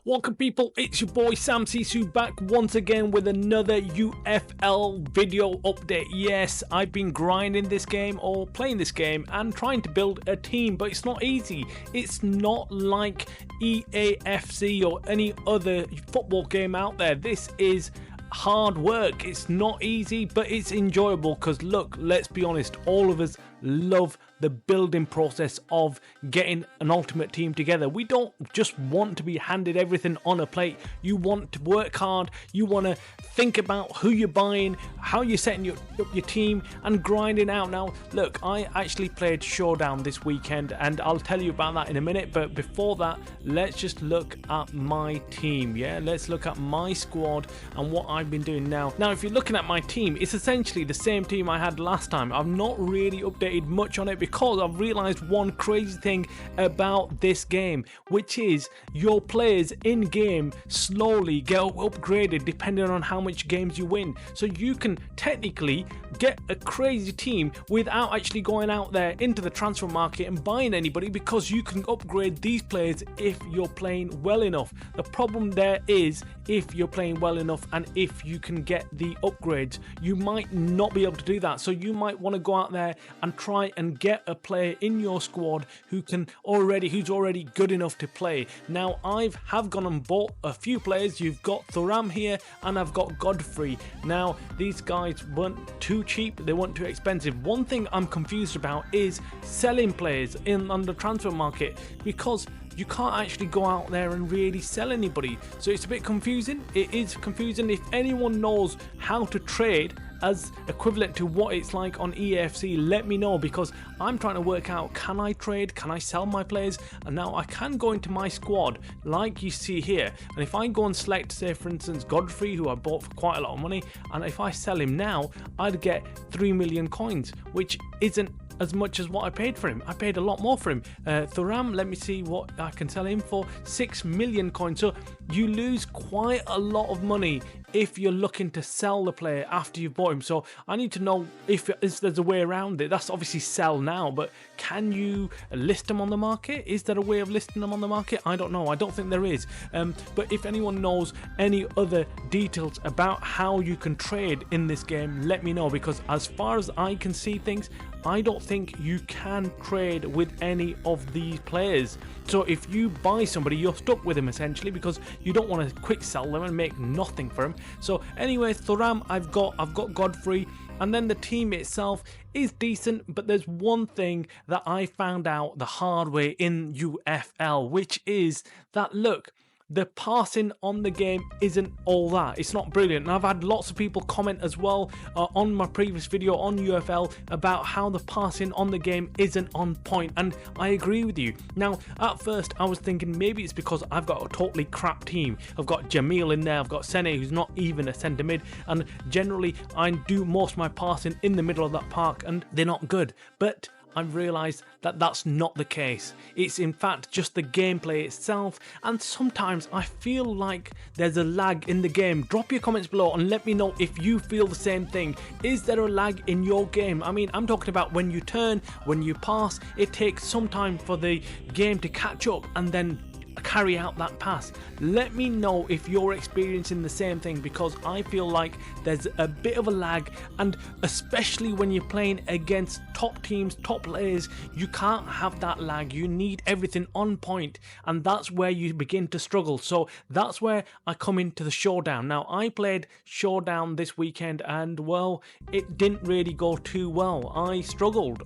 Welcome people, it's your boy Samsisu back once again with another UFL video update. Yes, I've been grinding this game or playing this game and trying to build a team, but it's not easy. It's not like EAFC or any other football game out there. This is hard work. It's not easy, but it's enjoyable because look, let's be honest, all of us love the building process of getting an ultimate team together. We don't just want to be handed everything on a plate. You want to work hard, you want to think about who you're buying, how you're setting up your team and grinding out. Now look, I actually played Showdown this weekend and I'll tell you about that in a minute, but before that let's just look at my team. Yeah, let's look at my squad and what I've been doing now. Now if you're looking at my team, it's essentially the same team I had last time. I've not really updated much on it because I've realized one crazy thing about this game, which is your players in game slowly get upgraded depending on how much games you win. So you can technically get a crazy team without actually going out there into the transfer market and buying anybody, because you can upgrade these players if you're playing well enough. The problem there is if you're playing well enough and if you can get the upgrades, you might not be able to do that. So you might want to go out there and try and get a player in your squad who's already good enough to play. Now I have gone and bought a few players. You've got Thuram here and I've got Godfrey. Now these guys weren't too cheap, they weren't too expensive. One thing I'm confused about is selling players on the transfer market, because you can't actually go out there and really sell anybody. So it's a bit confusing. It is confusing. If anyone knows how to trade as equivalent to what it's like on EAFC, let me know, because I'm trying to work out, can I trade, can I sell my players? And now I can go into my squad like you see here, and if I go and select, say for instance Godfrey, who I bought for quite a lot of money, and if I sell him now, I'd get 3 million coins, which isn't as much as what I paid for him. I paid a lot more for him. Thuram, let me see what I can sell him for. 6 million coins. So you lose quite a lot of money if you're looking to sell the player after you've bought him. So I need to know if there's a way around it. That's obviously sell now, but can you list them on the market? Is there a way of listing them on the market? I don't know. I don't think there is. But if anyone knows any other details about how you can trade in this game, let me know, because as far as I can see things, I don't think you can trade with any of these players. So if you buy somebody, you're stuck with them essentially, because you don't want to quick sell them and make nothing for them. So anyway, Thuram, I've got Godfrey, and then the team itself is decent, but there's one thing that I found out the hard way in UFL, which is that look, the passing on the game isn't all that. It's not brilliant. And I've had lots of people comment as well on my previous video on UFL about how the passing on the game isn't on point, and I agree with you. Now at first I was thinking maybe it's because I've got a totally crap team. I've got Jamil in there, I've got Sene, who's not even a centre mid, and generally I do most of my passing in the middle of that park and they're not good. But I've realised that that's not the case. It's in fact just the gameplay itself, and sometimes I feel like there's a lag in the game. Drop your comments below and let me know if you feel the same thing. Is there a lag in your game? I mean, I'm talking about when you turn, when you pass, it takes some time for the game to catch up and then carry out that pass. Let me know if you're experiencing the same thing, because I feel like there's a bit of a lag, and especially when you're playing against top teams, top players, you can't have that lag. You need everything on point, and that's where you begin to struggle. So that's where I come into the Showdown. Now I played Showdown this weekend and well, it didn't really go too well. I struggled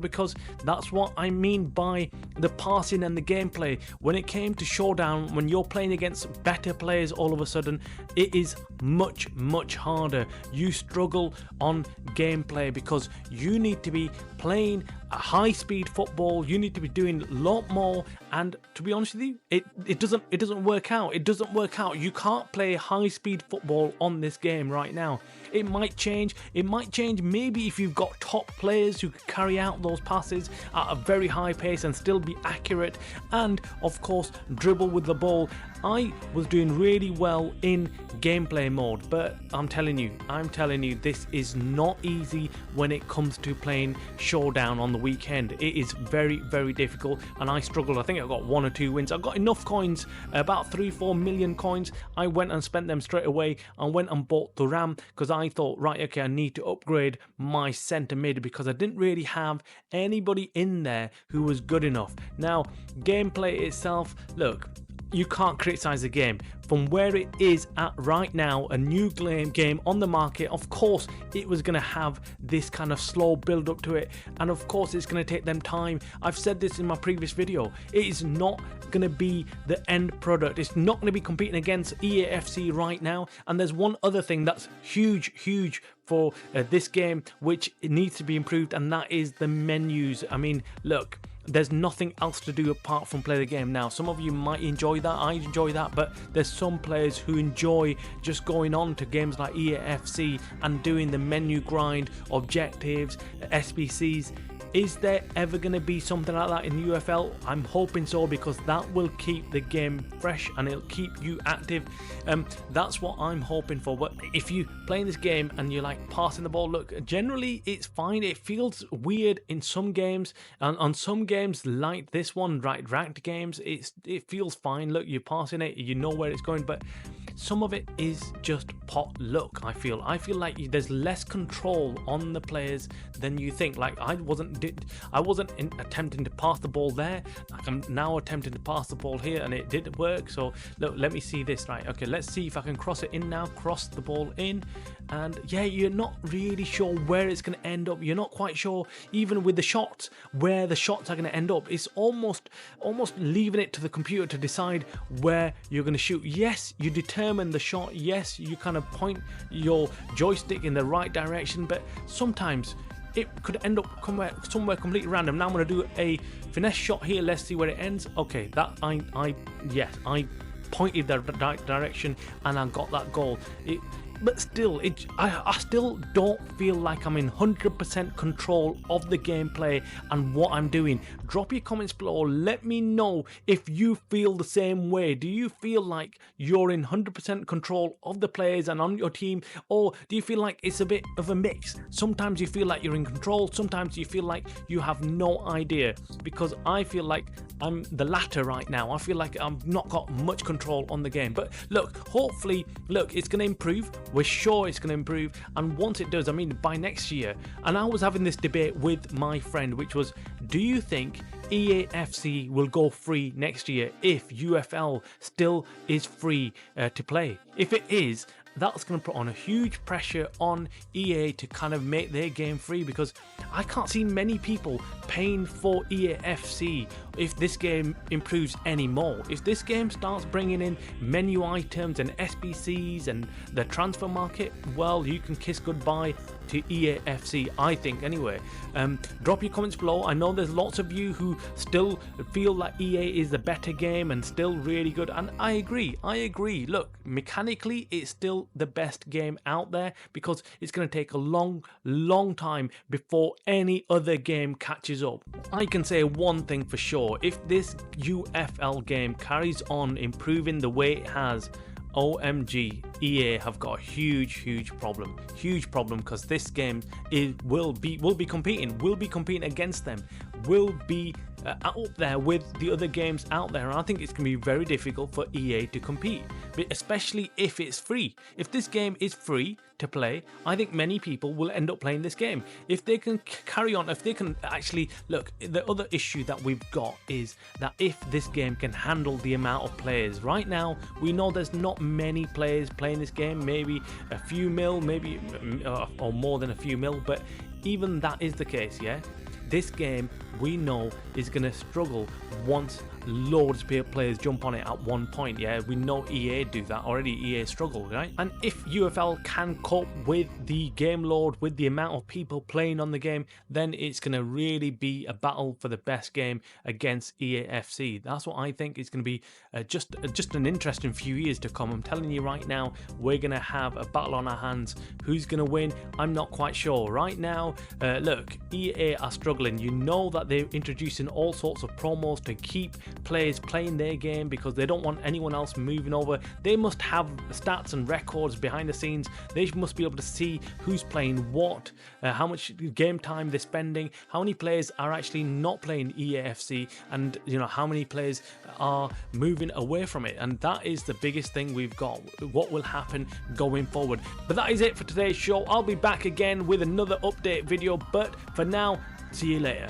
because that's what I mean by the passing and the gameplay. When it came to Showdown, when you're playing against better players, all of a sudden it is much harder. You struggle on gameplay because you need to be playing a high speed football, you need to be doing a lot more, and to be honest with you, it doesn't work out. You can't play high speed football on this game right now. It might change maybe if you've got top players who can carry out those passes at a very high pace and still be accurate, and of course dribble with the ball I was doing really well in gameplay mode, but I'm telling you, this is not easy when it comes to playing Showdown on the weekend. It is very, very difficult, and I struggled. I think I got 1 or 2 wins. I got enough coins, about 3-4 million coins. I went and spent them straight away and went and bought the RAM because I thought, right, okay, I need to upgrade my centre mid because I didn't really have anybody in there who was good enough. Now, gameplay itself, look, you can't criticize the game from where it is at right now. A new game on the market, of course it was going to have this kind of slow build up to it, and of course it's going to take them time. I've said this in my previous video, it is not going to be the end product. It's not going to be competing against EAFC right now. And there's one other thing that's huge for this game which it needs to be improved, and that is the menus. I mean, look, there's nothing else to do apart from play the game. Now, some of you might enjoy that, I enjoy that, but there's some players who enjoy just going on to games like EAFC and doing the menu grind, objectives, SBCs. Is there ever going to be something like that in UFL? I'm hoping so, because that will keep the game fresh and it'll keep you active. That's what I'm hoping for. But if you playing this game and you're like passing the ball, look, generally it's fine. It feels weird in some games, and on some games like this one, right, ranked games, it feels fine. Look, you're passing it, you know where it's going, but some of it is just pot luck. I feel like there's less control on the players than you think. Like I wasn't attempting to pass the ball there. Like I'm now attempting to pass the ball here, and it didn't work. So look, let me see this. Right, okay, let's see if I can cross it in now. Cross the ball in, and yeah, you're not really sure where it's going to end up. You're not quite sure, even with the shots, where the shots are going to end up. It's almost leaving it to the computer to decide where you're going to shoot. Yes, you determine the shot. Yes, you kind of point your joystick in the right direction, but sometimes it could end up somewhere completely random. Now I'm going to do a finesse shot here. Let's see where it ends. Okay, that I pointed the right direction and I got that goal. But still, I still don't feel like I'm in 100% control of the gameplay and what I'm doing. Drop your comments below. Let me know if you feel the same way. Do you feel like you're in 100% control of the players and on your team? Or do you feel like it's a bit of a mix? Sometimes you feel like you're in control. Sometimes you feel like you have no idea. Because I feel like I'm the latter right now. I feel like I've not got much control on the game. But look, hopefully, look, it's going to improve. We're sure it's going to improve, and once it does, I mean by next year. And I was having this debate with my friend, which was, do you think EAFC will go free next year if UFL still is free to play? If it is, that's going to put on a huge pressure on EA to kind of make their game free, because I can't see many people paying for EAFC if this game improves anymore. If this game starts bringing in menu items and SBCs and the transfer market, well, you can kiss goodbye to EAFC, I think, anyway. Drop your comments below. I know there's lots of you who still feel like EA is the better game and still really good, and I agree. Look, mechanically it's still the best game out there, because it's going to take a long time before any other game catches up. I can say one thing for sure: if this UFL game carries on improving the way it has, OMG, EA have got a huge problem, because this game will be competing against them, will be up there with the other games out there, and I think it's going to be very difficult for EA to compete, but especially if it's free. If this game is free to play, I think many people will end up playing this game. If they can carry on, if they can actually, look, the other issue that we've got is that if this game can handle the amount of players. Right now, we know there's not many players playing this game, maybe a few mil, maybe or more than a few mil, but even that is the case, yeah, this game we know is going to struggle once loads of players jump on it at one point. Yeah, we know EA do that already. EA struggle, right? And if UFL can cope with the game load, with the amount of people playing on the game, then it's going to really be a battle for the best game against EAFC. That's what I think is going to be just an interesting few years to come. I'm telling you right now, we're going to have a battle on our hands. Who's going to win? I'm not quite sure. Right now, look, EA are struggling. You know that they're introducing all sorts of promos to keep players playing their game because they don't want anyone else moving over. They must have stats and records behind the scenes. They must be able to see who's playing what, how much game time they're spending, how many players are actually not playing EAFC, and how many players are moving away from it. And that is the biggest thing we've got, what will happen going forward. But that is it for today's show. I'll be back again with another update video, but for now, see you later.